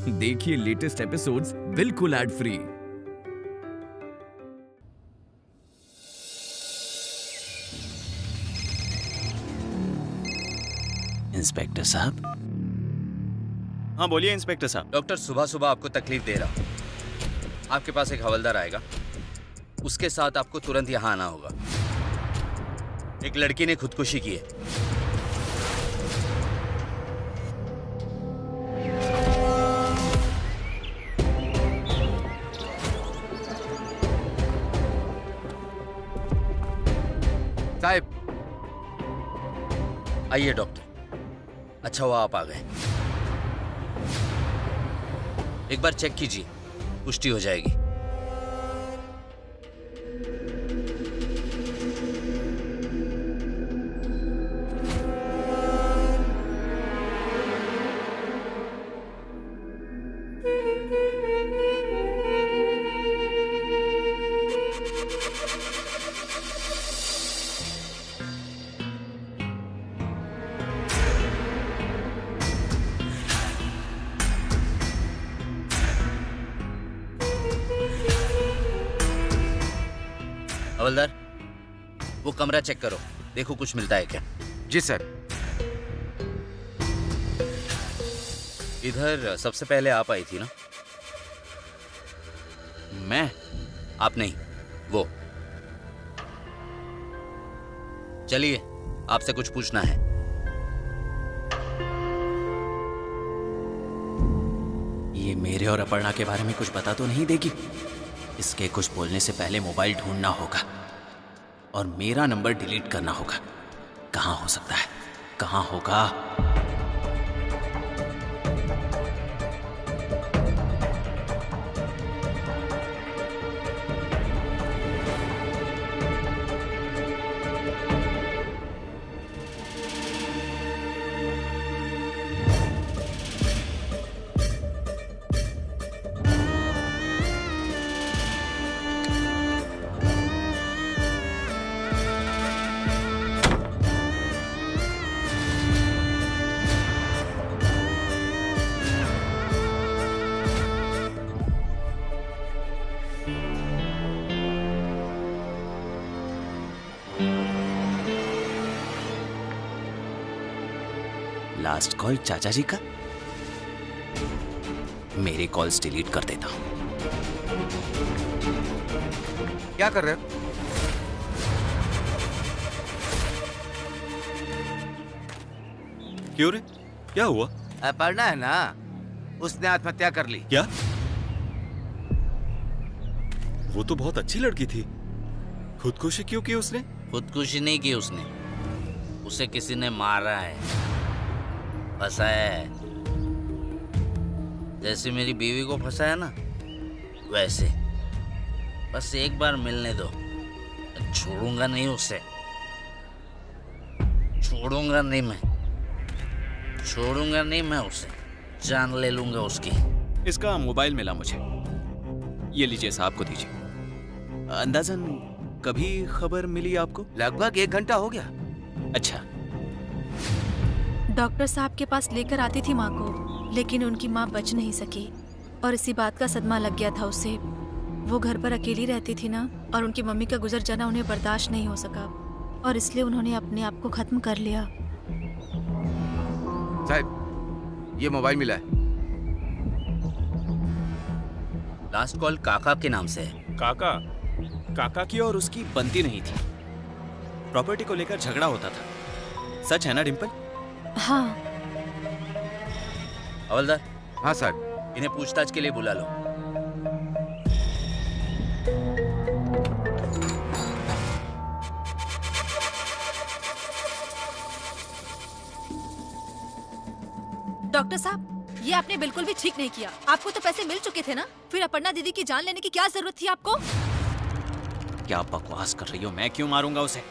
देखिए latest episodes बिल्कुल ad free. Inspector साहब। हाँ बोलिए इंस्पेक्टर साहब। डॉक्टर सुबह सुबह आपको तकलीफ दे रहा। आपके पास एक हवलदार आएगा, उसके साथ आपको तुरंत यहाँ आना होगा। एक लड़की ने खुदकुशी की है। साहब आइए डॉक्टर, अच्छा हुआ आप आ गए। एक बार चेक कीजिए, पुष्टि हो जाएगी। हवलदार, वो कमरा चेक करो, देखो कुछ मिलता है क्या। जी सर। इधर सबसे पहले आप आई थी ना? मैं? आप नहीं, वो। चलिए, आपसे कुछ पूछना है। ये मेरे और अपर्णा के बारे में कुछ बता तो नहीं देगी? इसके कुछ बोलने से पहले मोबाइल ढूंढना होगा और मेरा नंबर डिलीट करना होगा। कहाँ हो सकता है, कहाँ होगा? लास्ट कॉल चाचा जी का। मेरे कॉल्स डिलीट कर देता हूं। क्या कर रहे हो? क्यों रे, क्या हुआ? अपर्णा है ना, उसने आत्महत्या कर ली। क्या? वो तो बहुत अच्छी लड़की थी, खुदकुशी क्यों की उसने? खुदकुशी नहीं की उसने, उसे किसी ने मारा है, फंसाया है। जैसे मेरी बीवी को फंसाया ना, वैसे। बस एक बार मिलने दो, छोड़ूंगा नहीं उसे, छोड़ूंगा नहीं मैं, छोड़ूंगा नहीं मैं उसे, जान ले लूंगा उसकी। इसका मोबाइल मिला मुझे, ये लीजिए, साहब को दीजिए। अंदाजन कभी खबर मिली आपको? लगभग 1 घंटा हो गया। अच्छा। डॉक्टर साहब के पास लेकर आती थी माँ को, लेकिन उनकी माँ बच नहीं सकी और इसी बात का सदमा लग गया था उसे। वो घर पर अकेली रहती थी ना, और उनकी मम्मी का गुजर जाना उन्हें बर्दाश्त नहीं हो सका और इसलिए उन्होंने अपने आप को खत्म कर लिया। साहब, ये मोबाइल मिला है। लास्ट कॉल काका के नाम से है। काका की और उसकी बनती नहीं थी। प्रॉपर्टी को लेकर झगड़ा होता था। सच है ना डिंपल? हाँ। हवलदार। हाँ सर। इन्हें पूछताछ के लिए बुला लो। डॉक्टर साहब, ये आपने बिल्कुल भी ठीक नहीं किया। आपको तो पैसे मिल चुके थे ना, फिर अपर्णा दीदी की जान लेने की क्या जरूरत थी आपको? क्या बकवास कर रही हो? मैं क्यों मारूंगा उसे?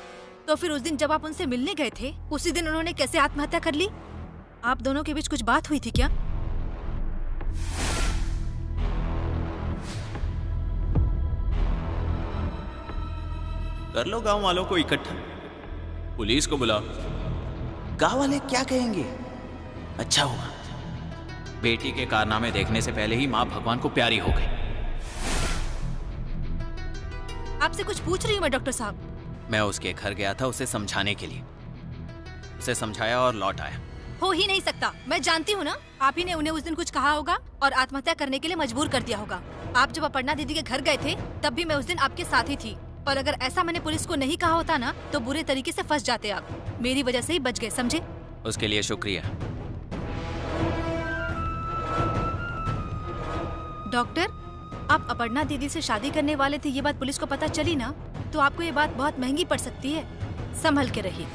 तो फिर उस दिन जब आप उनसे मिलने गए थे, उसी दिन उन्होंने कैसे आत्महत्या कर ली? आप दोनों के बीच कुछ बात हुई थी क्या? कर लो गांव वालों को इकट्ठा, पुलिस को बुलाओ। गांव वाले क्या कहेंगे? अच्छा हुआ बेटी के कारनामे देखने से पहले ही माँ भगवान को प्यारी हो गई। आपसे कुछ पूछ रही हूँ मैं डॉक्टर साहब। मैं उसके घर गया था उसे समझाने के लिए, उसे समझाया और लौट आया। हो ही नहीं सकता, मैं जानती हूँ ना। आप ही ने उन्हें उस दिन कुछ कहा होगा और आत्महत्या करने के लिए मजबूर कर दिया होगा। आप जब अपर्णा दीदी के घर गए थे तब भी मैं उस दिन आपके साथ ही थी, और अगर ऐसा मैंने पुलिस को नहीं कहा होता ना तो बुरे तरीके से फंस जाते आप। मेरी वजह से ही बच गए, समझे? उसके लिए शुक्रिया। डॉक्टर, आप अपर्णा दीदी से शादी करने वाले थे, ये बात पुलिस को पता चली ना तो आपको ये बात बहुत महंगी पड़ सकती है। संभल के रहिए।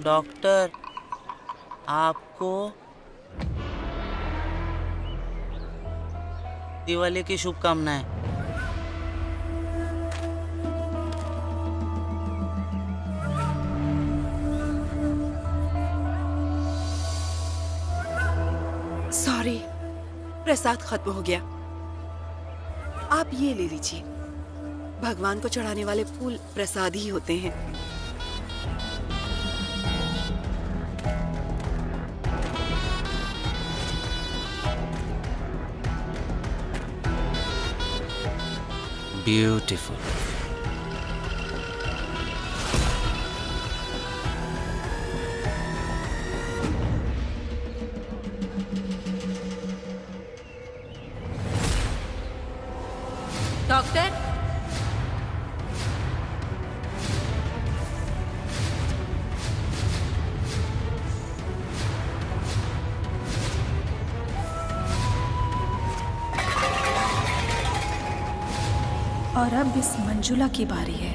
डॉक्टर, आपको दिवाली की शुभकामनाएं। सॉरी, प्रसाद खत्म हो गया। आप ये ले लीजिए। भगवान को चढ़ाने वाले फूल प्रसाद ही होते हैं। ब्यूटीफुल। डॉक्टर, और अब इस मंजुला की बारी है।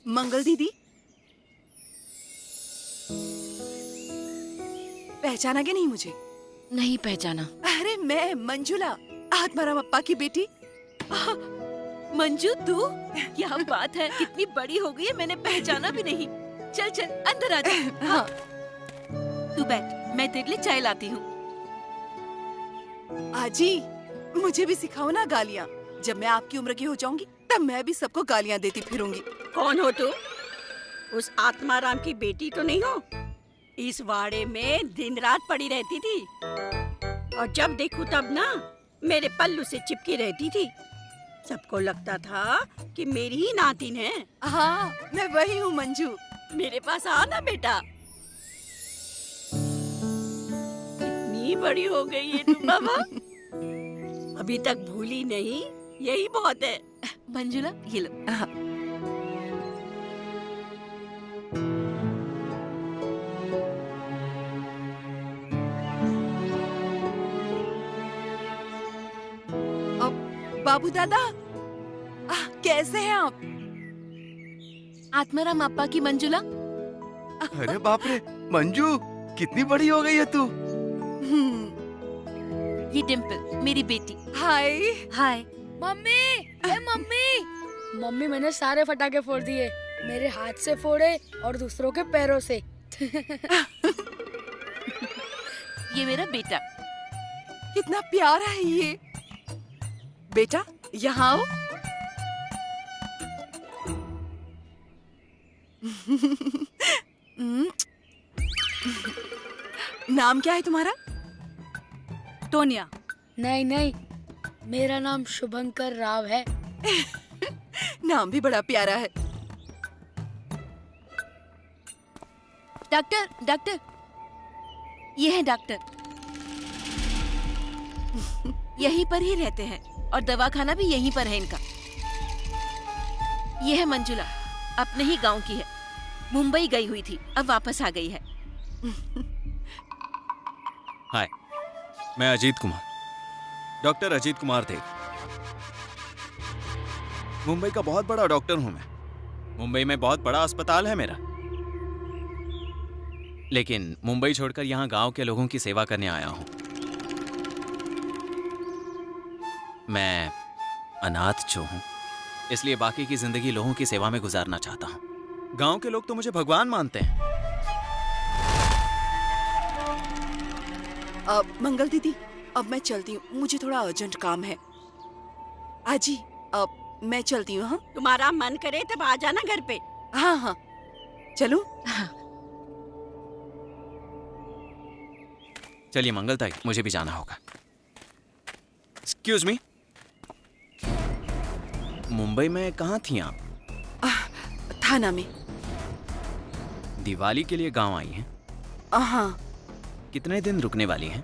मंगल दीदी, पहचाना कि नहीं मुझे? नहीं पहचाना। अरे मैं मंजुला, आत्माराम अप्पा की बेटी। मंजू, तू? क्या बात है, कितनी बड़ी हो गई है, मैंने पहचाना भी नहीं। चल चल अंदर आ जा। हाँ, तू बैठ, मैं तेरे लिए चाय लाती हूँ। आजी, मुझे भी सिखाओ ना गालियाँ। जब मैं आपकी उम्र की हो जाऊंगी तब मैं भी सबको गालियाँ देती फिरूंगी। कौन हो तू? उस आत्माराम की बेटी तो नहीं हो? इस वाड़े में दिन रात पड़ी रहती थी और जब देखूं तब ना मेरे पल्लू से चिपकी रहती थी। सबको लगता था कि मेरी ही नातिन है। हाँ, मैं वही हूँ मंजू। मेरे पास आ ना बेटा। इतनी बड़ी हो गई है तू बाबा, अभी तक भूली नहीं, यही बहुत है। मंजुला, ये लो। हाँ। बाबू दादा, कैसे हैं आप? आत्माराम अप्पा की मंजुला। अरे बाप रे, मंजू कितनी बड़ी हो गई है तू। ये डिम्पल, मेरी बेटी। हाय हाय। मम्मी, ए मम्मी, मम्मी मैंने सारे फटाके फोड़ दिए। मेरे हाथ से फोड़े और दूसरों के पैरों से। ये मेरा बेटा। कितना प्यारा है ये। बेटा, यहाँ आओ। नाम क्या है तुम्हारा? टोनिया। नहीं नहीं, मेरा नाम शुभंकर राव है। नाम भी बड़ा प्यारा है। डॉक्टर, डॉक्टर, ये है डॉक्टर। यहीं पर ही रहते हैं और दवाखाना भी यहीं पर है इनका। ये है मंजुला, अपने ही गांव की है। मुंबई गई हुई थी, अब वापस आ गई है। हाय, मैं अजीत कुमार, डॉक्टर अजीत कुमार देव। मुंबई का बहुत बड़ा डॉक्टर हूं मैं। मुंबई में बहुत बड़ा अस्पताल है मेरा। लेकिन मुंबई छोड़कर यहाँ गांव के लोगों की सेवा करने आया हूँ। मैं अनाथ जो हूँ, इसलिए बाकी की जिंदगी लोगों की सेवा में गुजारना चाहता हूँ। गांव के लोग तो मुझे भगवान मानते हैं। मंगल दीदी, अब मैं चलती हूँ, मुझे थोड़ा अर्जेंट काम है। आजी, अब मैं चलती हूँ। हाँ, तुम्हारा मन करे तब आ जाना घर पे। हाँ हाँ, चलो। चलिए मंगलताई, मुझे भी जाना होगा। एक्सक्यूज मी, मुंबई में कहाँ थी आप? थाना में। दिवाली के लिए गांव आई हैं? हाँ। कितने दिन रुकने वाली हैं?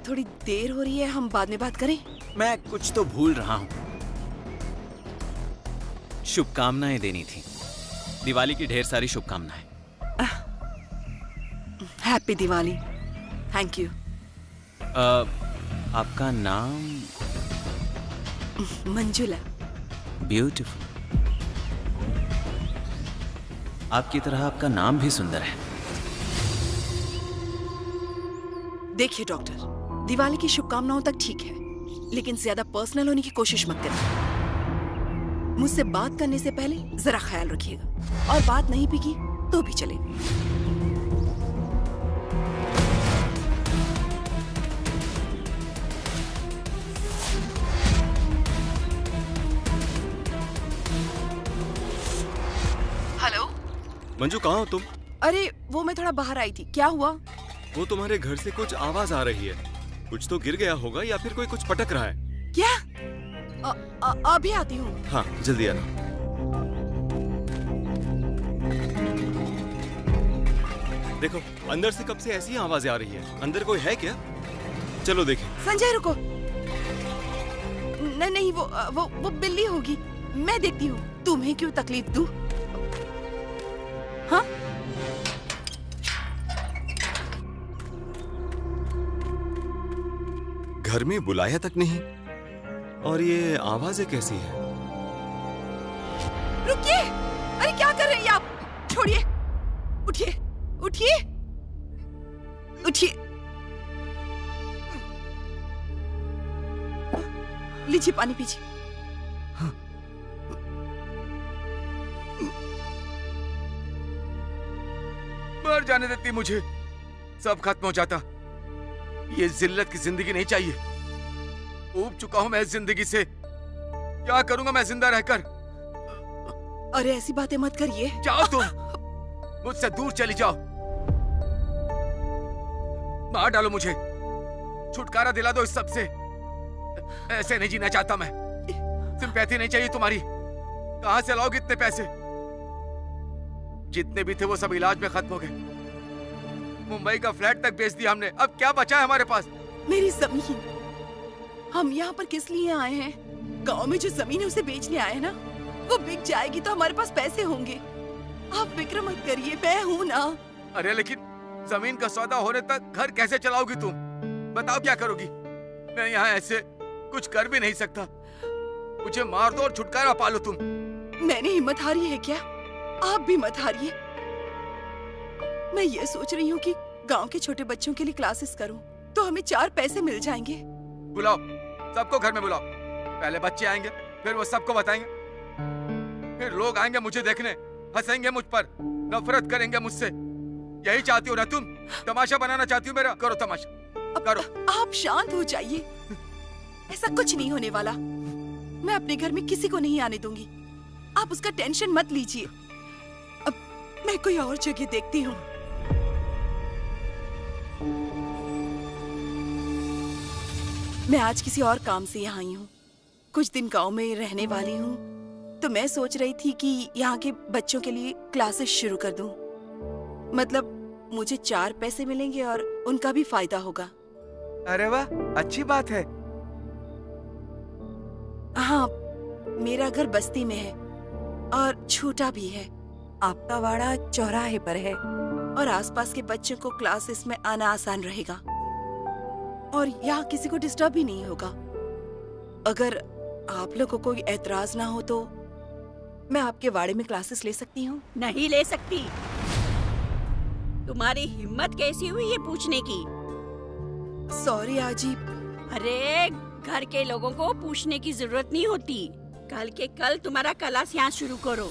थोड़ी देर हो रही है, हम बाद में बात करें। मैं कुछ तो भूल रहा हूँ। शुभकामनाएं देनी थी। दिवाली की ढेर सारी शुभकामनाएं। हैप्पी दिवाली। Thank you. आपका नाम? मंजुला। ब्यूटीफुल। आपकी तरह आपका नाम भी सुंदर है। देखिए डॉक्टर, दिवाली की शुभकामनाओं तक ठीक है, लेकिन ज्यादा पर्सनल होने की कोशिश मत करिए। मुझसे बात करने से पहले जरा ख्याल रखिएगा, और बात नहीं भी की तो भी चलेगा। हेलो मंजू, कहाँ हो तुम? अरे वो मैं थोड़ा बाहर आई थी। क्या हुआ? वो तुम्हारे घर से कुछ आवाज आ रही है। कुछ तो गिर गया होगा या फिर कोई कुछ पटक रहा है। क्या? अभी आती हूँ। हाँ, जल्दी आना। देखो, अंदर से कब से ऐसी आवाजें आ रही है। अंदर कोई है क्या? चलो देखें। संजय रुको। नहीं, वो बिल्ली होगी। मैं देखती हूँ। तुम्हें क्यों तकलीफ दूं? हाँ? घर में बुलाया तक नहीं, और ये आवाजें कैसी है? रुकिए! अरे क्या कर रही हैं आप? छोड़िए! उठिए! उठिए! उठिए! लीजिए पानी पीजिए। मर जाने देती मुझे, सब खत्म हो जाता। ये जिल्लत की जिंदगी नहीं चाहिए। ऊब चुका हूं मैं इस जिंदगी से। क्या करूंगा मैं जिंदा रहकर? अरे ऐसी बातें मत करिए। जाओ तुम, मुझसे दूर चली जाओ। मार डालो मुझे, छुटकारा दिला दो इस सब से। ऐसे नहीं जीना चाहता मैं। सिंपैथी नहीं चाहिए तुम्हारी। कहां से लाओगे इतने पैसे? जितने भी थे वो सब इलाज में खत्म हो गए। मुंबई का फ्लैट तक बेच दिया हमने। अब क्या बचा है हमारे पास? मेरी जमीन। हम यहाँ पर किस लिए आए हैं? गांव में जो जमीन है उसे बेचने आए हैं ना। वो बिक जाएगी तो हमारे पास पैसे होंगे। आप फिक्र मत करिए, मैं हूँ ना। अरे लेकिन जमीन का सौदा होने तक घर कैसे चलाओगी तुम? बताओ क्या करोगी? मैं यहाँ ऐसे कुछ कर भी नहीं सकता। मुझे मार दो और छुटकारा पालो तुम। मैंने हिम्मत हारी है क्या? आप भी मत हारिए। मैं ये सोच रही हूँ कि गांव के छोटे बच्चों के लिए क्लासेस करूँ तो हमें 4 पैसे मिल जाएंगे। बुलाओ, सबको घर में बुलाओ। पहले बच्चे आएंगे, फिर वो सबको बताएंगे। फिर लोग आएंगे मुझे देखने, हंसेंगे मुझ पर, नफरत करेंगे मुझसे। यही चाहती हो ना तुम? तमाशा बनाना चाहती हो मेरा? करो तमाशा, करो। आप शांत हो जाइए। ऐसा कुछ नहीं होने वाला। मैं अपने घर में किसी को नहीं आने दूंगी। आप उसका टेंशन मत लीजिए। अब मैं कोई और जगह देखती हूँ। मैं आज किसी और काम से यहाँ आई हूँ। कुछ दिन गांव में रहने वाली हूँ, तो मैं सोच रही थी कि यहाँ के बच्चों के लिए क्लासेस शुरू कर दूँ। मतलब मुझे 4 पैसे मिलेंगे और उनका भी फायदा होगा। अरे वाह, अच्छी बात है। हाँ, मेरा घर बस्ती में है और छोटा भी है। आपका वाड़ा चौराहे पर है और आसपास के बच्चों को क्लासेस में आना आसान रहेगा और यहाँ किसी को डिस्टर्ब भी नहीं होगा। अगर आप लोगों को कोई एतराज ना हो तो मैं आपके वाड़े में क्लासेस ले सकती हूँ? नहीं ले सकती। तुम्हारी हिम्मत कैसी हुई ये पूछने की? सॉरी आजी। अरे घर के लोगों को पूछने की जरूरत नहीं होती। कल के कल तुम्हारा क्लास यहाँ शुरू करो।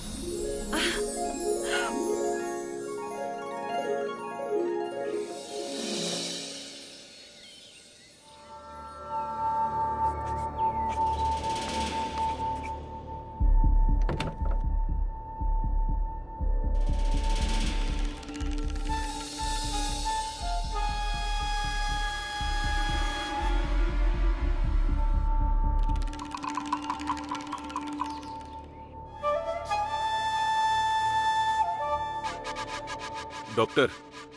डॉक्टर,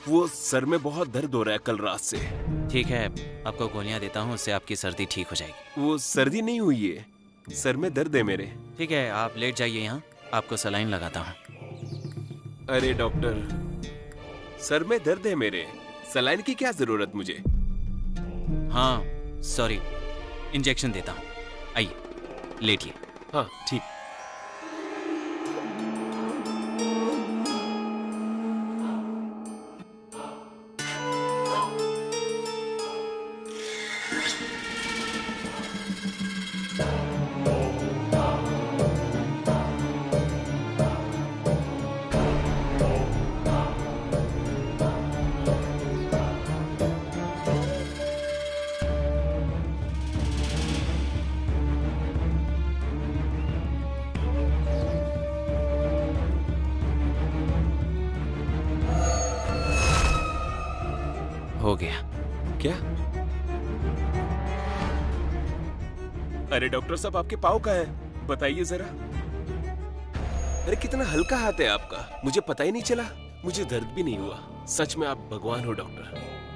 वो सर में बहुत दर्द हो रहा है कल रात से। ठीक है, आपको गोलियां देता हूँ, उससे आपकी सर्दी ठीक हो जाएगी। वो सर्दी नहीं हुई है, सर में दर्द है मेरे। ठीक है, आप लेट जाइए यहाँ, आपको सलाइन लगाता हूँ। अरे डॉक्टर, सर में दर्द है मेरे, सलाइन की क्या जरूरत मुझे? हाँ सॉरी, इंजेक्शन देता हूँ, आइए लेटिए। हाँ ठीक। हो गया। क्या? अरे डॉक्टर साहब, आपके पाँव कहाँ है? बताइए जरा। अरे कितना हल्का हाथ है आपका, मुझे पता ही नहीं चला। मुझे दर्द भी नहीं हुआ। सच में आप भगवान हो डॉक्टर।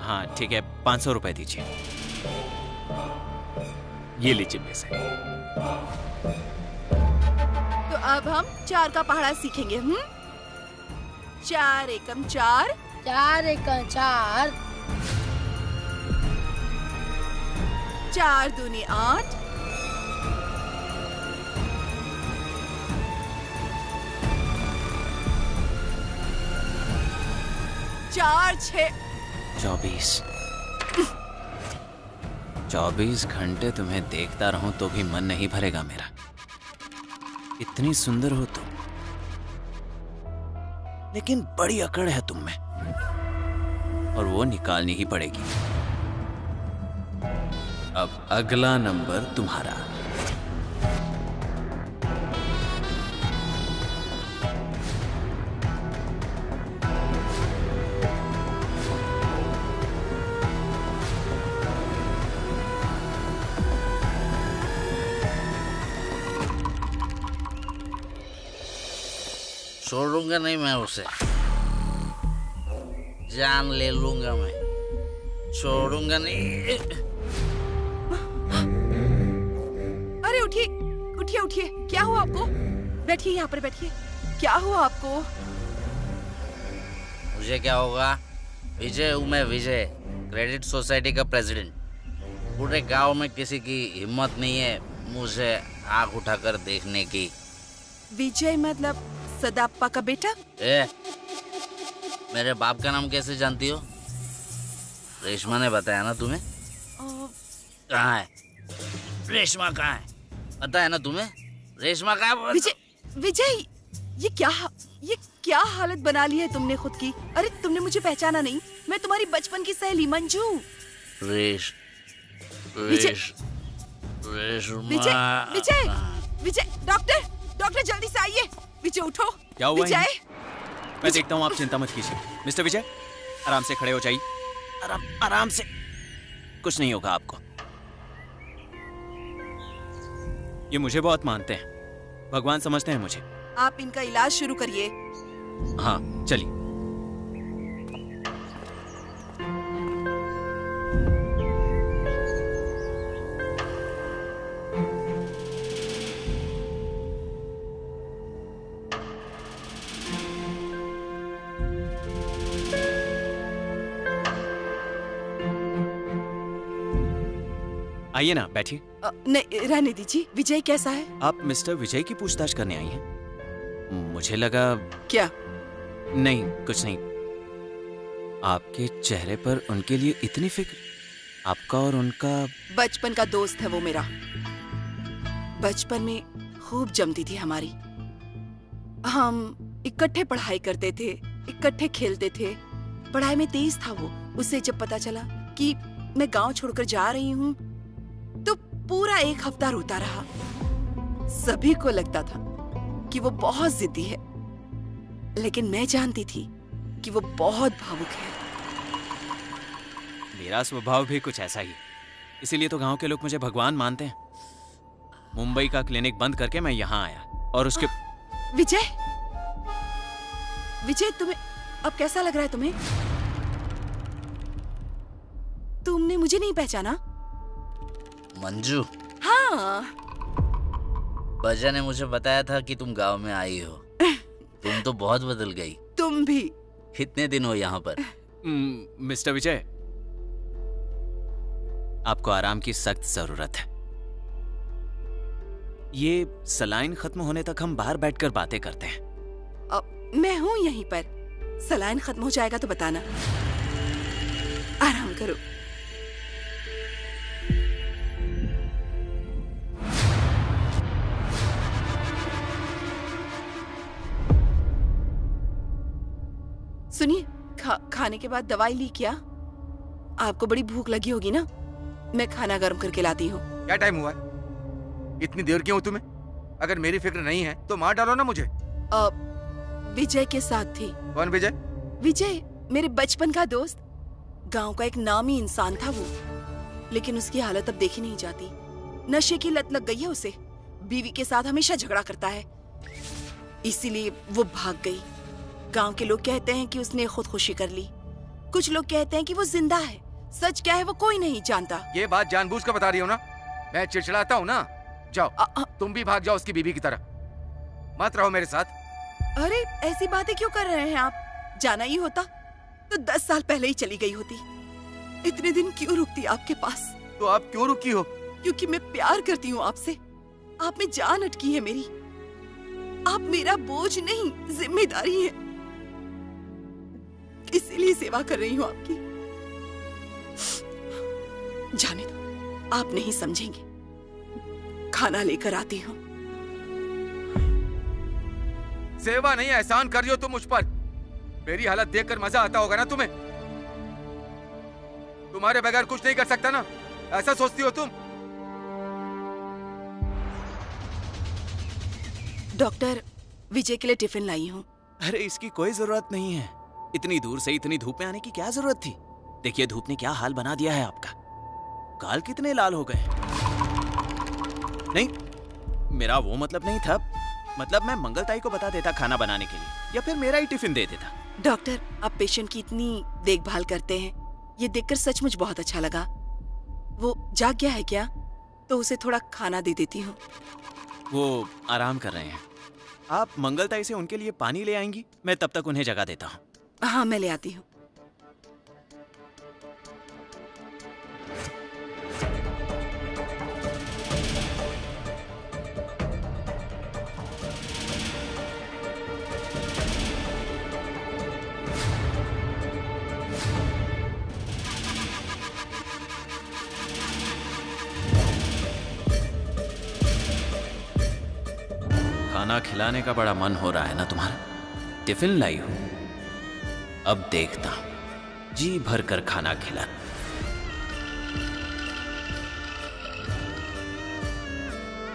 हाँ ठीक है, 500 रुपए दीजिए। ये लीजिए पैसे। तो अब हम 4 का पहाड़ा सीखेंगे। 4 एकम 4, 4 एकम 4, 4 दूनी 8, 4 6 24। 24 घंटे तुम्हें देखता रहूं तो भी मन नहीं भरेगा मेरा। इतनी सुंदर हो तुम, लेकिन बड़ी अकड़ है तुम में, और वो निकालनी ही पड़ेगी। अब अगला नंबर तुम्हारा। छोड़ूंगा नहीं मैं उसे, जान ले लूंगा मैं, छोड़ूंगा नहीं। अरे उठिए उठिए उठिए, क्या हुआ आपको? बैठिए यहाँ पर बैठिए। क्या हुआ आपको? मुझे क्या होगा? विजय हूँ मैं, विजय, क्रेडिट सोसाइटी का प्रेसिडेंट। पूरे गांव में किसी की हिम्मत नहीं है मुझे आंख उठाकर देखने की। विजय मतलब सदाप्पा का बेटा? मेरे बाप का नाम कैसे जानती हो? रेशमा ने बताया ना तुम्हें? कहाँ है रेशमा? कहाँ है पता है ना तुम्हें? रेशमा कहाँ है? विजय, विजय, ये क्या हालत बना ली है तुमने खुद की? अरे तुमने मुझे पहचाना नहीं? मैं तुम्हारी बचपन की सहेली मंजू। विजय, डॉक्टर जल्दी से आइए। विजय उठो। क्या हुआ? विजय, मैं देखता हूँ, आप चिंता मत कीजिए। मिस्टर विजय, आराम से खड़े हो जाइए। आराम से, कुछ नहीं होगा आपको। ये मुझे बहुत मानते हैं, भगवान समझते हैं मुझे। आप इनका इलाज शुरू करिए। हाँ चलिए। आइए ना, बैठिए। नहीं, रहने दीजिए। विजय कैसा है? आप मिस्टर विजय की पूछताछ करने आई हैं? मुझे लगा। क्या? नहीं, कुछ नहीं। आपके चेहरे पर उनके लिए इतनी फिक्र? आपका और उनका बचपन का दोस्त है वो मेरा। बचपन में खूब जमती थी हमारी। हम इकट्ठे पढ़ाई करते थे, इकट्ठे खेलते थे। पढ़ाई में तेज था वो। उसे जब पता चला कि मैं गांव छोड़कर जा रही हूँ तो पूरा एक हफ्ता रोता रहा। सभी को लगता था कि वो बहुत जिद्दी है, लेकिन मैं जानती थी कि वो बहुत भावुक है। मेरा स्वभाव भी कुछ ऐसा ही है, इसीलिए तो गांव के लोग मुझे भगवान मानते हैं। मुंबई का क्लिनिक बंद करके मैं यहाँ आया और उसके विजय, विजय तुम्हें अब कैसा लग रहा है तुम्हें? तुमने मुझे नहीं पहचाना? मंजू। हाँ। बजा ने मुझे बताया था कि तुम गांव में आई हो। तुम तो बहुत बदल गई। तुम भी। कितने दिन हो यहाँ पर? मिस्टर विजय, आपको आराम की सख्त जरूरत है। ये सलाइन खत्म होने तक हम बाहर बैठकर बातें करते हैं। मैं हूँ यहीं पर। सलाइन खत्म हो जाएगा तो बताना। आराम करो। सुनिए, खाने के बाद दवाई ली क्या? आपको बड़ी भूख लगी होगी ना? मैं खाना गर्म करके लाती हूँ। क्या टाइम हुआ है? इतनी देर क्यों तुम्हें? अगर मेरी फिक्र नहीं है तो मार डालो ना मुझे। विजय के साथ थी। कौन विजय? विजय मेरे बचपन का दोस्त। गांव का एक नामी इंसान था वो, लेकिन उसकी हालत अब देखी नहीं जाती। नशे की लत लग गई है उसे। बीवी के साथ हमेशा झगड़ा करता है, इसीलिए वो भाग गई। गांव के लोग कहते हैं कि उसने खुदकुशी कर ली। कुछ लोग कहते हैं कि वो जिंदा है। सच क्या है वो कोई नहीं जानता। ये बात जानबूझ कर बता रही हो ना? मैं चिड़चिड़ाता हूँ ना? जाओ तुम भी भाग जाओ उसकी बीवी की तरह। मत रहो मेरे साथ। अरे ऐसी बातें क्यों कर रहे हैं आप? जाना ही होता तो 10 साल पहले ही चली गई होती। इतने दिन क्यों रुकती आपके पास? तो आप क्यों रुकी हो? क्योंकि मैं प्यार करती हूँ आपसे। आप में जान अटकी है मेरी। आप मेरा बोझ नहीं, जिम्मेदारी है। इसीलिए सेवा कर रही हूँ आपकी। जाने दो, आप नहीं समझेंगे। खाना लेकर आती हूँ। सेवा नहीं, एहसान कर रही हो तुम मुझ पर। मेरी हालत देखकर मजा आता होगा ना तुम्हें? तुम्हारे बगैर कुछ नहीं कर सकता ना, ऐसा सोचती हो तुम? डॉक्टर, विजय के लिए टिफिन लाई हूँ। अरे इसकी कोई जरूरत नहीं है। इतनी दूर से इतनी धूप में आने की क्या जरूरत थी? देखिए धूप ने क्या हाल बना दिया है आपका। गाल कितने लाल हो गए। नहीं, मेरा वो मतलब नहीं था। मतलब मैं मंगलताई को बता देता खाना बनाने के लिए, या फिर मेरा ही टिफिन दे देता। डॉक्टर, आप पेशेंट की इतनी देखभाल करते हैं, ये देखकर सचमुच बहुत अच्छा लगा। वो जाग गया है क्या? तो उसे थोड़ा खाना दे देती हूँ। वो आराम कर रहे हैं। आप मंगलताई से उनके लिए पानी ले आएंगी? मैं तब तक उन्हें जगा देता हूँ। हाँ, मैं ले आती हूँ। खाना खिलाने का बड़ा मन हो रहा है ना तुम्हारा? टिफिन लाई हूं, अब देखता हूं जी भर कर खाना खिला।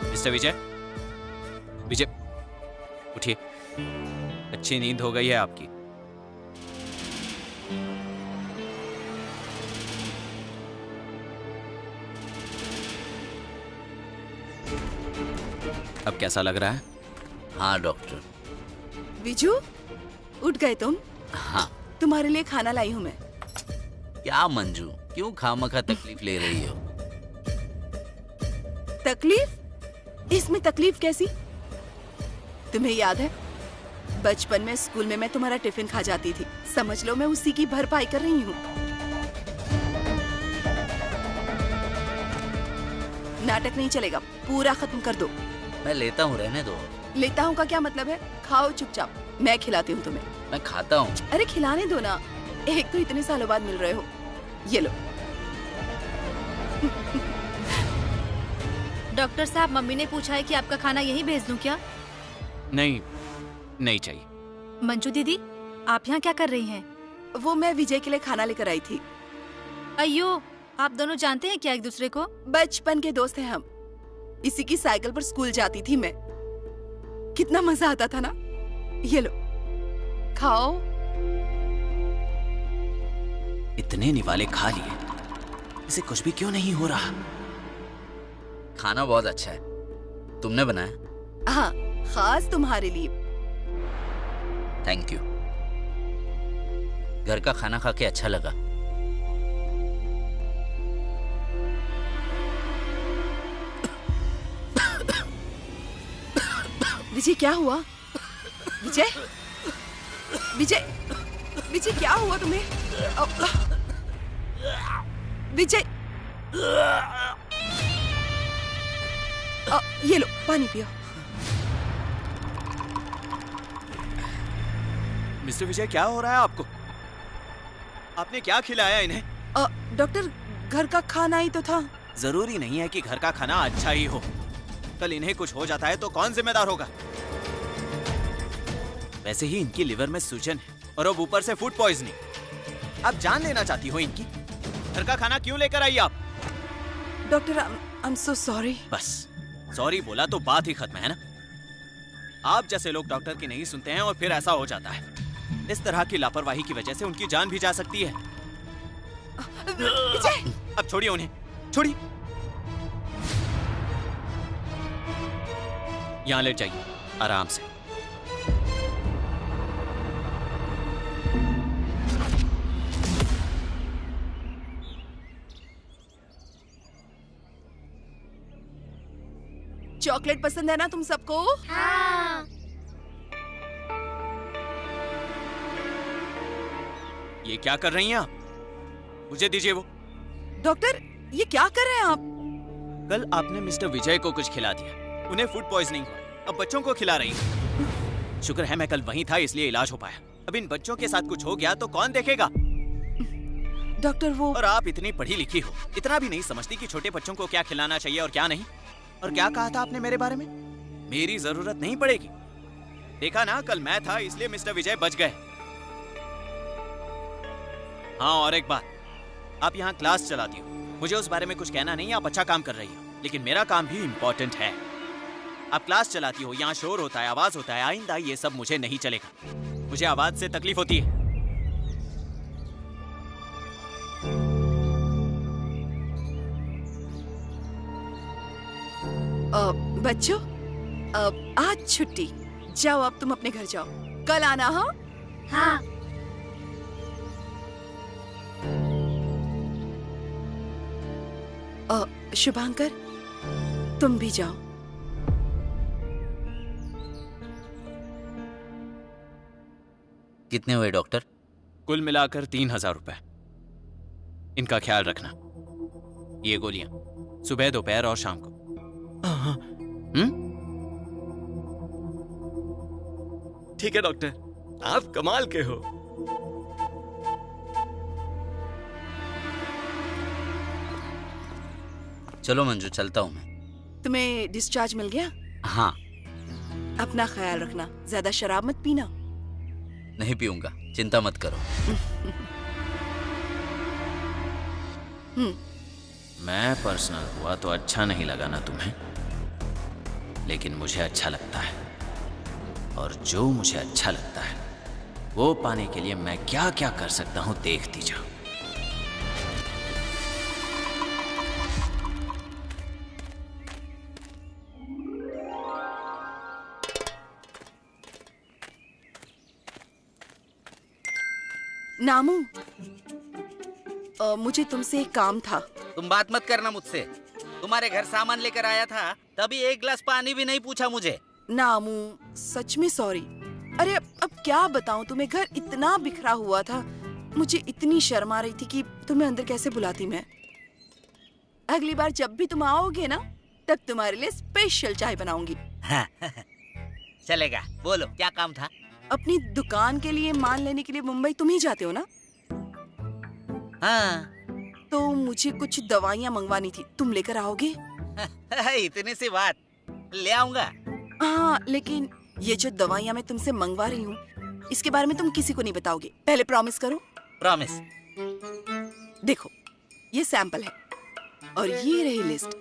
मिस्टर विजय, विजय उठिए। अच्छी नींद हो गई है आपकी। अब कैसा लग रहा है? हाँ डॉक्टर। विजू, उठ गए तुम? हाँ। तुम्हारे लिए खाना लाई हूँ मैं। क्या मंजू, क्यों खामखा तकलीफ ले रही हो? तकलीफ? इसमें तकलीफ कैसी? तुम्हें याद है बचपन में स्कूल में मैं तुम्हारा टिफिन खा जाती थी। समझ लो मैं उसी की भरपाई कर रही हूँ। नाटक नहीं चलेगा, पूरा खत्म कर दो। मैं लेता हूँ, रहने दो। लेता हूँ का क्या मतलब है? खाओ चुपचाप, मैं खिलाती हूँ तुम्हें। मैं खाता हूँ। अरे खिलाने दो ना, एक तो इतने सालों बाद मिल रहे हो, ये लो। डॉक्टर साहब, मम्मी ने पूछा है कि आपका खाना यहीं भेज दूं क्या? नहीं, नहीं चाहिए। मंजू दीदी, आप यहाँ क्या कर रही हैं? वो मैं विजय के लिए खाना लेकर आई थी। अयो, आप दोनों जानते हैं क्या एक दूसरे को? बचपन के दोस्त हैं हम। इसी की साइकिल पर स्कूल जाती थी मैं। कितना मजा आता था ना। ये लो, खाओ। इतने निवाले खा लिए, इसे कुछ भी क्यों नहीं हो रहा? खाना बहुत अच्छा है। तुमने बनाया? हाँ, खास तुम्हारे लिए। Thank you. घर का खाना खा के अच्छा लगा। विजय, क्या हुआ? विजय, विजय, विजय, क्या हुआ तुम्हें? विजय, ये लो, पानी पियो। मिस्टर विजय, क्या हो रहा है आपको? आपने क्या खिलाया इन्हें? डॉक्टर, घर का खाना ही तो था। जरूरी नहीं है कि घर का खाना अच्छा ही हो। कल इन्हें कुछ हो जाता है तो कौन जिम्मेदार होगा? वैसे ही इनकी लिवर में सूजन है और अब ऊपर से फूड पॉइजनिंग। आप जान लेना चाहती हो इनकी? घर का खाना क्यों लेकर आई आप? Doctor, I am so sorry. बस सॉरी बोला तो बात ही खत्म है ना? आप जैसे लोग डॉक्टर की नहीं सुनते हैं और फिर ऐसा हो जाता है। इस तरह की लापरवाही की वजह से उनकी जान भी जा सकती है। विजय! अब छोड़िए उन्हें, छोड़िए। यहाँ लेट जाइए आराम से। चॉकलेट पसंद है ना तुम सबको? हाँ। ये क्या कर रही हैं आप? मुझे दीजिए वो। डॉक्टर, ये क्या कर रहे हैं आप? कल आपने मिस्टर विजय को कुछ खिला दिया, उन्हें फूड पॉइजनिंग हुआ, अब बच्चों को खिला रही हैं। शुक्र है मैं कल वहीं था इसलिए इलाज हो पाया। अब इन बच्चों के साथ कुछ हो गया तो कौन देखेगा? डॉक्टर, वो और आप इतनी पढ़ी लिखी हो, इतना भी नहीं समझती कि छोटे बच्चों को क्या खिलाना चाहिए और क्या नहीं? और क्या कहा था आपने मेरे बारे में? मेरी जरूरत नहीं पड़ेगी। देखा ना, कल मैं था इसलिए मिस्टर विजय बच गए। हाँ, और एक बात, आप यहाँ क्लास चलाती हो, मुझे उस बारे में कुछ कहना नहीं। आप अच्छा काम कर रही हो, लेकिन मेरा काम भी इम्पोर्टेंट है। आप क्लास चलाती हो, यहाँ शोर होता है, आवाज होता है। आइंदा ये सब मुझे नहीं चलेगा। मुझे आवाज से तकलीफ होती है। बच्चों, आज छुट्टी। जाओ, अब तुम अपने घर जाओ। कल आना। हाँ हाँ। शुभांकर, तुम भी जाओ। कितने हुए डॉक्टर? कुल मिलाकर 3000 रुपए। इनका ख्याल रखना। ये गोलियां सुबह, दोपहर और शाम को। ठीक है डॉक्टर, आप कमाल के हो। चलो मंजू, चलता हूँ मैं। तुम्हें डिस्चार्ज मिल गया? हाँ। अपना ख्याल रखना, ज्यादा शराब मत पीना। नहीं पीऊंगा, चिंता मत करो। मैं पर्सनल हुआ तो अच्छा नहीं लगा ना तुम्हें, लेकिन मुझे अच्छा लगता है। और जो मुझे अच्छा लगता है वो पाने के लिए मैं क्या क्या कर सकता हूं, देखती जाओ। नामू, मुझे तुमसे एक काम था। तुम बात मत करना मुझसे। तुम्हारे घर सामान लेकर आया था, तभी एक गिलास पानी भी नहीं पूछा मुझे। नामू, सच में सॉरी। अरे अब क्या बताऊं तुम्हें, घर इतना बिखरा हुआ था, मुझे इतनी शर्म आ रही थी कि तुम्हें अंदर कैसे बुलाती मैं। अगली बार जब भी तुम आओगे ना, तब तुम्हारे लिए स्पेशल चाय बनाऊंगी। चलेगा, बोलो क्या काम था? अपनी दुकान के लिए माल लेने के लिए मुंबई तुम ही जाते हो ना? हाँ। तो मुझे कुछ दवाइयाँ मंगवानी थी, तुम लेकर आओगे? इतनी सी बात, ले आऊंगा। हाँ, लेकिन ये जो दवाइयाँ मैं तुमसे मंगवा रही हूँ, इसके बारे में तुम किसी को नहीं बताओगे। पहले प्रॉमिस करो। प्रॉमिस। देखो, ये सैंपल है और ये रही लिस्ट।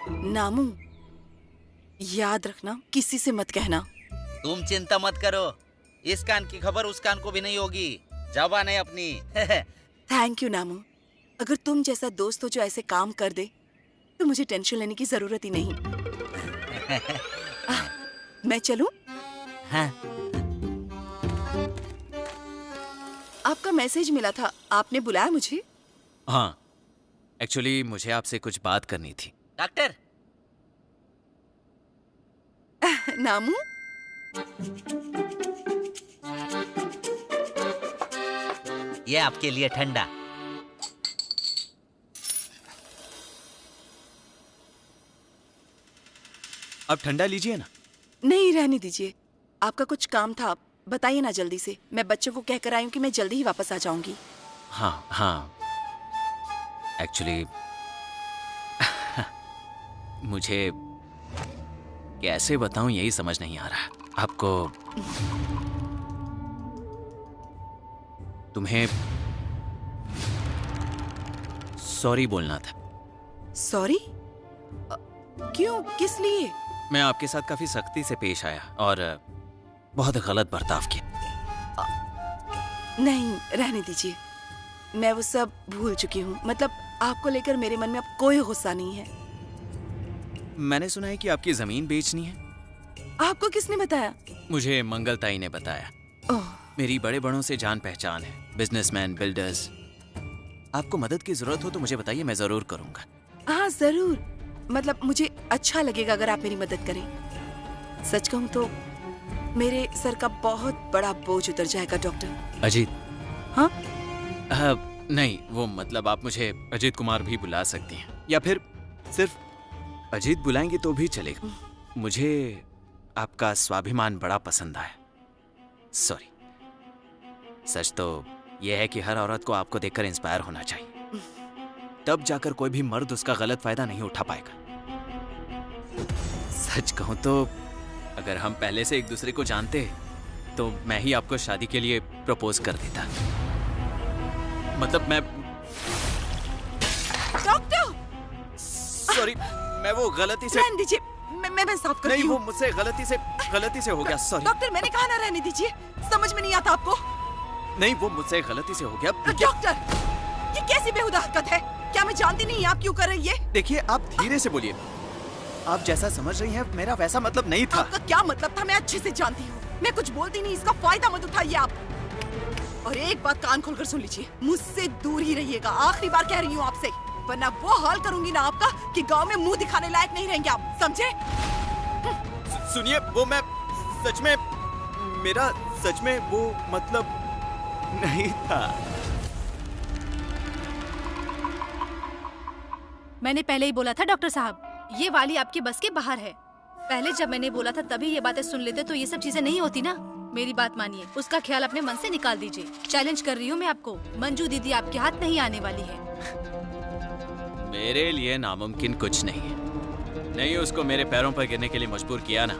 नामू, याद रखना, किसी से मत कहना। तुम चिंता मत करो, इस कान की खबर उस कान को भी नहीं होगी। जबान है अपनी। Thank you Namu. अगर तुम जैसा दोस्त हो जो ऐसे काम कर दे तो मुझे टेंशन लेने की जरूरत ही नहीं। मैं चलूं? हाँ। आपका मैसेज मिला था, आपने बुलाया मुझे? हाँ, एक्चुअली मुझे आपसे कुछ बात करनी थी। डॉक्टर। नामू, ये आपके लिए ठंडा। अब ठंडा लीजिए ना। नहीं, रहने दीजिए। आपका कुछ काम था, बताइए ना जल्दी से। मैं बच्चों को कहकर आई हूँ कि मैं जल्दी ही वापस आ जाऊंगी। हाँ हाँ, एक्चुअली मुझे कैसे बताऊं यही समझ नहीं आ रहा। आपको, तुम्हें सॉरी बोलना था। सॉरी? क्यों, किस लिए? मैं आपके साथ काफी सख्ती से पेश आया और बहुत गलत बर्ताव किया। नहीं, रहने दीजिए। मैं वो सब भूल चुकी हूँ। मतलब आपको लेकर मेरे मन में अब कोई गुस्सा नहीं है। मैंने सुना है कि आपकी जमीन बेचनी है। आपको किसने बताया? मुझे मंगलताई ने बताया। ओह, मेरी बड़े बड़ों से जान पहचान है, बिजनेसमैन, बिल्डर्स। आपको मदद की जरूरत हो तो मुझे बताइए, मैं जरूर करूंगा। हाँ जरूर, मतलब मुझे अच्छा लगेगा अगर आप मेरी मदद करें। सच कहूँ तो मेरे सर का बहुत बड़ा बोझ उतर जाएगा डॉक्टर। अजीत? हाँ? नहीं, वो मतलब आप मुझे अजीत कुमार भी बुला सकती हैं, या फिर सिर्फ अजीत बुलाएंगे तो भी चलेगा। मुझे आपका स्वाभिमान बड़ा पसंद आया। सॉरी। सच तो यह है कि हर औरत को आपको देखकर इंस्पायर होना चाहिए, तब जाकर कोई भी मर्द उसका गलत फायदा नहीं उठा पाएगा। सच कहूं तो अगर हम पहले से एक दूसरे को जानते तो मैं ही आपको शादी के लिए प्रपोज कर देता। मतलब मैं डॉक्टर, सॉरी, मैं वो गलती से। रहने दीजिए, मैं साफ करती नहीं, हूँ। वो मुझसे गलती से हो गया। सॉरी डॉक्टर, मैंने कहा ना रहने दीजिए। समझ में नहीं आता आपको? नहीं, वो मुझसे गलती से हो गया। डॉक्टर, ये कैसी बेहुदा हरकत है? क्या मैं जानती नहीं आप क्यों कर रही है? देखिए, आप धीरे से बोलिए। आप जैसा समझ रही हैं मेरा वैसा मतलब नहीं था। आपका क्या मतलब था मैं अच्छे से जानती हूँ। मैं कुछ बोलती नहीं, इसका फायदा मत उठाइए आप। और एक बात कान खोलकर सुन लीजिए, मुझसे दूर ही रहिएगा। आखिरी बार कह रही हूँ आपसे, वरना वो हाल करूंगी ना आपका कि गांव में मुंह दिखाने लायक नहीं रहेंगे आप, समझे? सुनिए, वो मैं सच में, मेरा सच में वो मतलब नहीं था। मैंने पहले ही बोला था डॉक्टर साहब, ये वाली आपके बस के बाहर है। पहले जब मैंने बोला था तभी ये बातें सुन लेते तो ये सब चीजें नहीं होती ना। मेरी बात मानिए, उसका ख्याल अपने मन से निकाल दीजिए। चैलेंज कर रही हूँ मैं आपको, मंजू दीदी आपके हाथ नहीं आने वाली है। मेरे लिए नामुमकिन कुछ नहीं है। नहीं उसको मेरे पैरों पर गिरने के लिए मजबूर किया ना,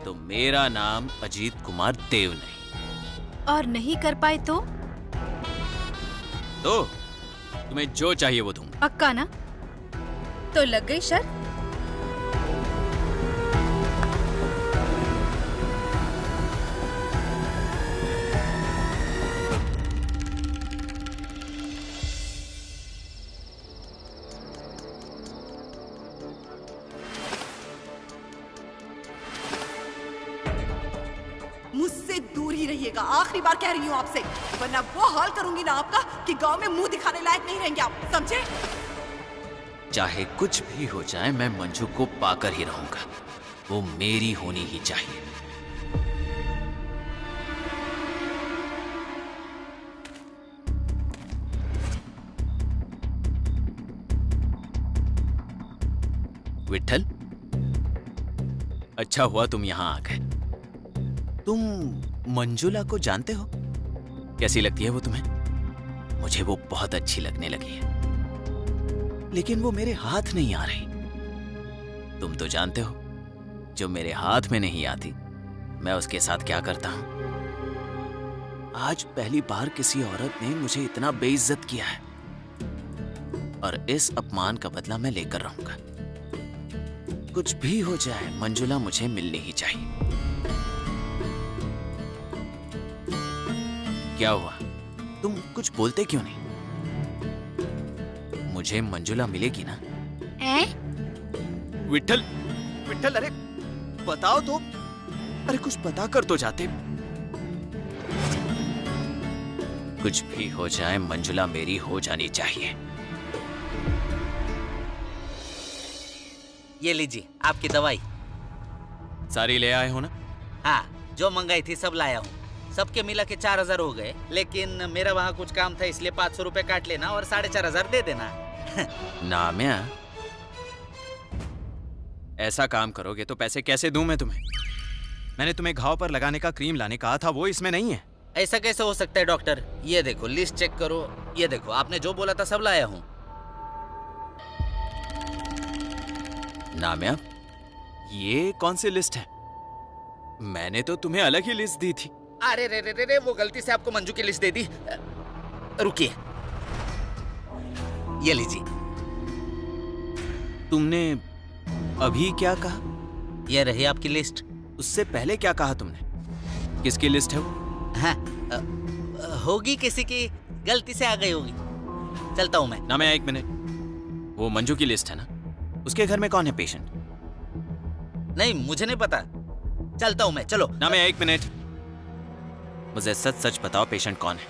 तो मेरा नाम अजीत कुमार देव नहीं। और नहीं कर पाए तो तुम्हें जो चाहिए वो दूंगा। पक्का ना? तो लग गई शर्त? मुझसे दूर ही रहिएगा। आखिरी बार कह रही हूँ आपसे, वरना वो हाल करूंगी ना आपका कि गांव में मुंह दिखाने लायक नहीं रहेंगे आप, समझे? चाहे कुछ भी हो जाए, मैं मंजू को पाकर ही रहूंगा। वो मेरी होनी ही चाहिए। विठल, अच्छा हुआ तुम यहां आ गए। तुम मंजुला को जानते हो? कैसी लगती है वो तुम्हें? मुझे वो बहुत अच्छी लगने लगी है, लेकिन वो मेरे हाथ नहीं आ रही। तुम तो जानते हो, जो मेरे हाथ में नहीं आती मैं उसके साथ क्या करता हूं। आज पहली बार किसी औरत ने मुझे इतना बेइज्जत किया है, और इस अपमान का बदला मैं लेकर रहूंगा। कुछ भी हो जाए, मंजुला मुझे मिलनी ही चाहिए। क्या हुआ? तुम कुछ बोलते क्यों नहीं? मुझे मंजुला मिलेगी ना? विठल, विठल, अरे बताओ तो। अरे कुछ बता कर तो जाते। कुछ भी हो जाए, मंजुला मेरी हो जानी चाहिए। ये लीजिए आपकी दवाई। सारी ले आए हो ना? हाँ, जो मंगाई थी सब लाया हूँ। सबके मिला के 4000 हो गए, लेकिन मेरा वहाँ कुछ काम था इसलिए 500 रुपए काट लेना और 4500 दे देना। नाम्या, ऐसा काम करोगे तो पैसे कैसे दूं मैं तुम्हें? मैंने तुम्हें घाव पर लगाने का क्रीम लाने कहा था, वो इसमें नहीं है। ऐसा कैसे हो सकता है डॉक्टर? ये देखो, लिस्ट चेक करो। ये देखो, आपने जो बोला था सब लाया हूँ। नाम्या, ये कौन सी लिस्ट है? मैंने तो तुम्हें अलग ही लिस्ट दी थी। अरे रे रे रे रे, वो गलती से आपको मंजू की लिस्ट दे दी। रुकिए, ये लीजिए। तुमने अभी क्या कहा? ये रही आपकी लिस्ट। उससे पहले क्या कहा तुमने? किसकी लिस्ट है वो? हाँ, होगी किसी की, गलती से आ गई होगी। चलता हूं मैं। नाम्या, एक मिनट। वो मंजू की लिस्ट है ना? उसके घर में कौन है पेशेंट? नहीं, मुझे नहीं पता। चलता हूं मैं, चलो। नाम्या, एक मिनट। मुझे सच सच बताओ, पेशेंट कौन है?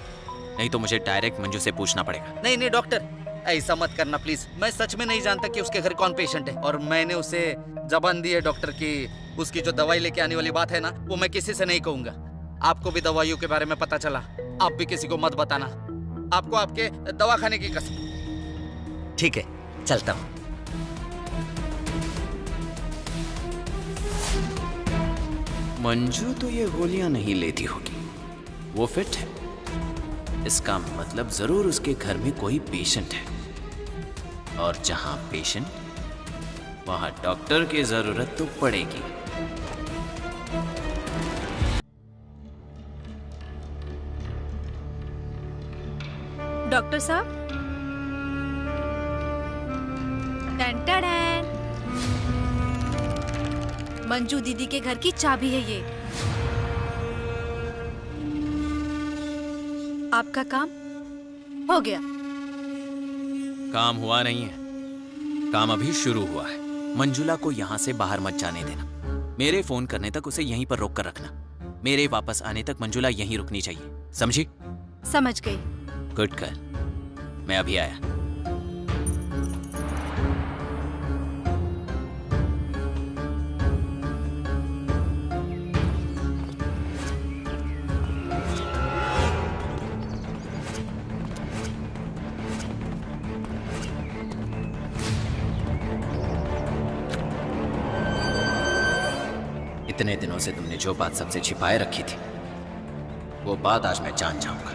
नहीं तो मुझे डायरेक्ट मंजू से पूछना पड़ेगा। नहीं नहीं डॉक्टर, ऐसा मत करना प्लीज। मैं सच में नहीं जानता कि उसके घर कौन पेशेंट है, और मैंने उसे जबान दी है डॉक्टर की उसकी जो दवाई लेके आने वाली बात है ना, वो मैं किसी से नहीं कहूंगा। आपको भी दवाइयों के बारे में पता चला, आप भी किसी को मत बताना। आपको आपके दवा खाने की कसम। ठीक है, चलता हूँ। मंजू तो ये गोलियां नहीं लेती होगी, वो फिट है। इसका मतलब जरूर उसके घर में कोई पेशेंट है, और जहां पेशेंट वहां डॉक्टर की जरूरत तो पड़ेगी। डॉक्टर साहब, टन-टन-टन। मंजू दीदी के घर की चाबी है ये। आपका काम हो गया। काम हुआ नहीं है, काम अभी शुरू हुआ है। मंजुला को यहाँ से बाहर मत जाने देना। मेरे फोन करने तक उसे यहीं पर रोक कर रखना। मेरे वापस आने तक मंजुला यहीं रुकनी चाहिए, समझी? समझ गई। गुड गर्ल, मैं अभी आया। इतने दिनों से तुमने जो बात सबसे छिपाए रखी थी, वो बात आज मैं जान जाऊंगा।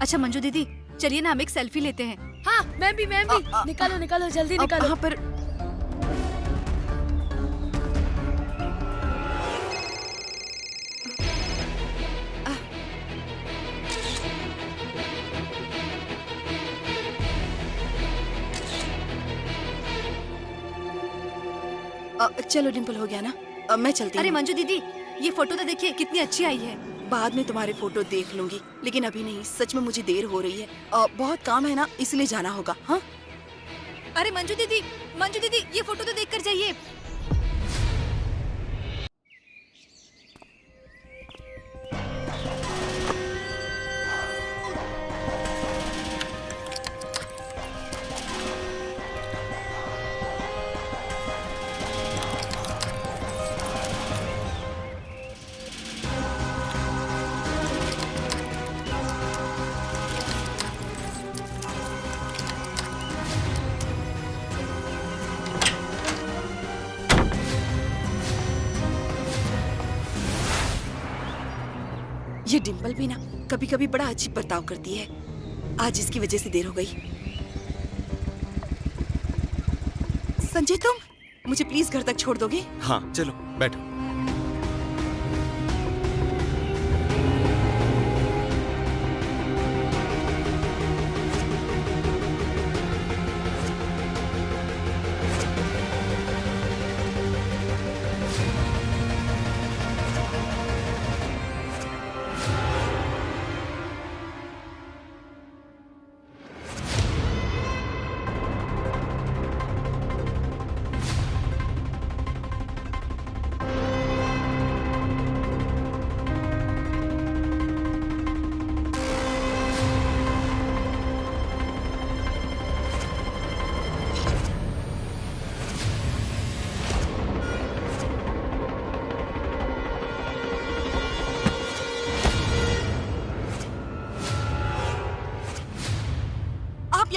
अच्छा मंजू दीदी, चलिए ना हम एक सेल्फी लेते हैं। हाँ, मैं भी। निकालो निकालो, जल्दी निकालो। यहाँ पर चलो डिम्पल, हो गया ना? मैं चलती हूँ। अरे मंजू दीदी, ये फोटो तो देखिए कितनी अच्छी आई है। बाद में तुम्हारे फोटो देख लूंगी, लेकिन अभी नहीं। सच में मुझे देर हो रही है, बहुत काम है ना, इसलिए जाना होगा। हाँ, अरे मंजू दीदी, ये फोटो तो देख कर जाइए। ये डिम्पल भी ना कभी कभी बड़ा अजीब बर्ताव करती है। आज इसकी वजह से देर हो गई। संजय, तुम मुझे प्लीज घर तक छोड़ दोगे? हाँ चलो बैठो।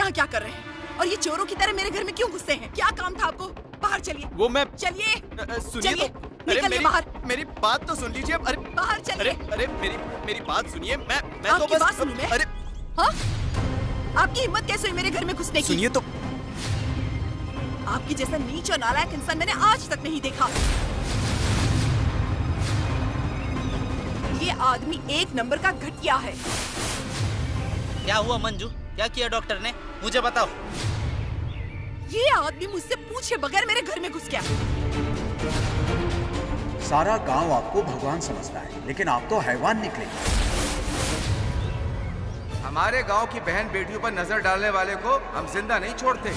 क्या कर रहे हैं? और ये चोरों की तरह मेरे घर में क्यों घुसते हैं? क्या काम था आपको? बाहर चलिए। वो मैं चलिए। सुनिए तो। निकलिए बाहर। मेरी बात तो सुन लीजिए। अरे बाहर चलिए। अरे मेरी बात सुनिए। मैं आपकी तो बस बात सुनूं मैं? अरे हाँ? आपकी हिम्मत कैसे हुई मेरे घर में घुसने की? सुनिए तो। आपकी जैसा नीच और नालायक इंसान मैंने आज तक नहीं देखा। ये आदमी एक नंबर का घटिया है। क्या हुआ मंजू? क्या किया डॉक्टर ने? मुझे बताओ। ये आदमी मुझसे पूछे बगैर मेरे घर में घुस गया। सारा गांव आपको भगवान समझता है, लेकिन आप तो हैवान निकले। हमारे गांव की बहन बेटियों पर नजर डालने वाले को हम जिंदा नहीं छोड़ते।